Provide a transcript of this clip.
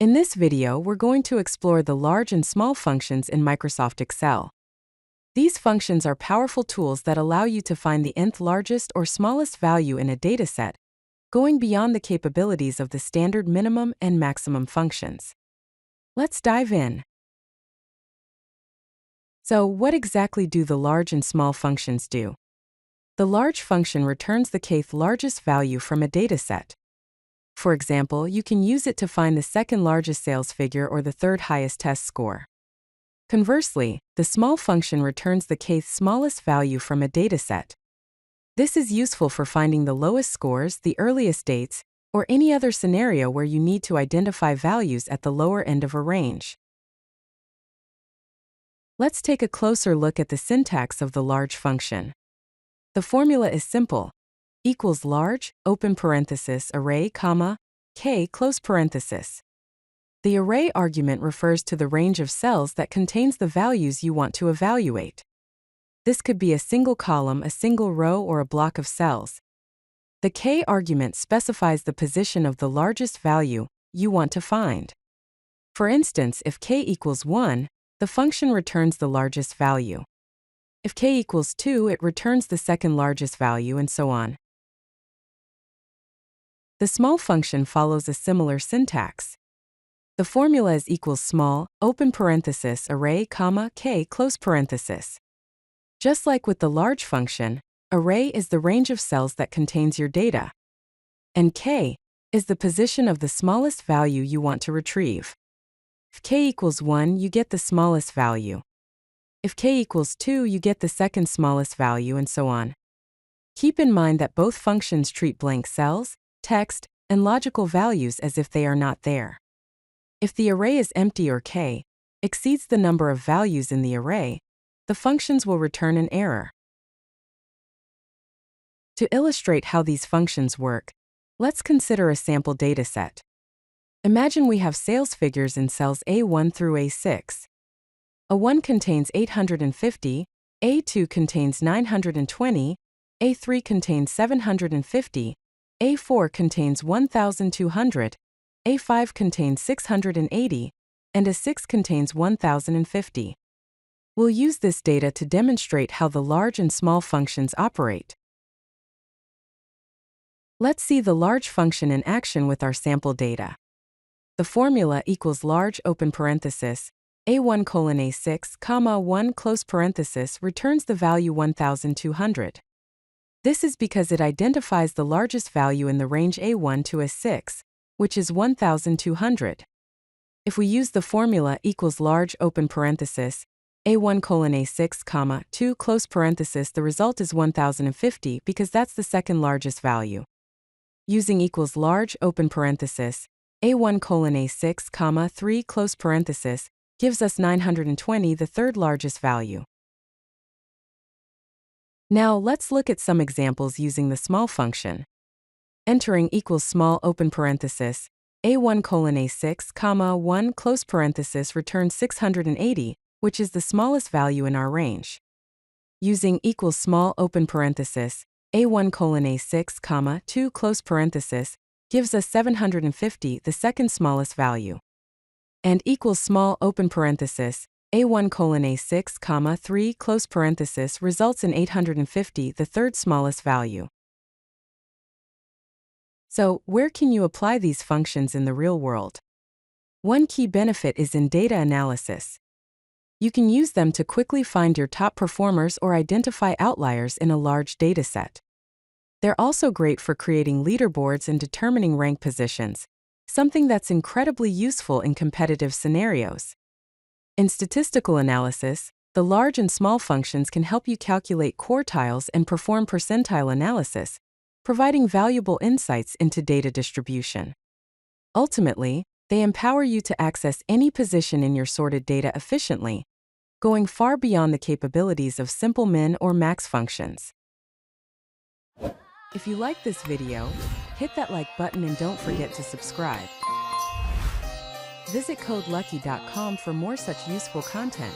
In this video, we're going to explore the large and small functions in Microsoft Excel. These functions are powerful tools that allow you to find the nth largest or smallest value in a dataset, going beyond the capabilities of the standard minimum and maximum functions. Let's dive in. So, what exactly do the large and small functions do? The large function returns the kth largest value from a dataset. For example, you can use it to find the second largest sales figure or the third highest test score. Conversely, the small function returns the kth smallest value from a dataset. This is useful for finding the lowest scores, the earliest dates, or any other scenario where you need to identify values at the lower end of a range. Let's take a closer look at the syntax of the large function. The formula is simple. Equals large, open parenthesis, array, comma, k, close parenthesis. The array argument refers to the range of cells that contains the values you want to evaluate. This could be a single column, a single row, or a block of cells. The k argument specifies the position of the largest value you want to find. For instance, if k equals 1, the function returns the largest value. If k equals 2, it returns the second largest value, and so on. The small function follows a similar syntax. The formula is equals small, open parenthesis, array, comma, k, close parenthesis. Just like with the large function, array is the range of cells that contains your data, and k is the position of the smallest value you want to retrieve. If k equals 1, you get the smallest value. If k equals 2, you get the second smallest value, and so on. Keep in mind that both functions treat blank cells, text, and logical values as if they are not there. If the array is empty or k exceeds the number of values in the array, the functions will return an error. To illustrate how these functions work, let's consider a sample dataset. Imagine we have sales figures in cells A1 through A6. A1 contains 850, A2 contains 920, A3 contains 750, A4 contains 1,200, A5 contains 680, and A6 contains 1,050. We'll use this data to demonstrate how the large and small functions operate. Let's see the large function in action with our sample data. The formula equals large, open parenthesis, A1 colon A6, comma 1 close parenthesis returns the value 1,200. This is because it identifies the largest value in the range A1 to A6, which is 1,200. If we use the formula equals large, open parenthesis, A1 colon A6, comma 2 close parenthesis, the result is 1,050 because that's the second largest value. Using equals large, open parenthesis, A1 colon A6, comma 3 close parenthesis, gives us 920, the third largest value. Now let's look at some examples using the small function. Entering equals small, open parenthesis, A1 colon A6, comma 1 close parenthesis returns 680, which is the smallest value in our range. Using equals small, open parenthesis, A1 colon A6, comma 2 close parenthesis gives us 750, the second smallest value. And equals small, open parenthesis, A1 colon A6, comma 3 close parenthesis results in 850, the third smallest value. So, where can you apply these functions in the real world? One key benefit is in data analysis. You can use them to quickly find your top performers or identify outliers in a large dataset. They're also great for creating leaderboards and determining rank positions, something that's incredibly useful in competitive scenarios. In statistical analysis, the large and small functions can help you calculate quartiles and perform percentile analysis, providing valuable insights into data distribution. Ultimately, they empower you to access any position in your sorted data efficiently, going far beyond the capabilities of simple min or max functions. If you like this video, hit that like button and don't forget to subscribe. Visit codelucky.com for more such useful content.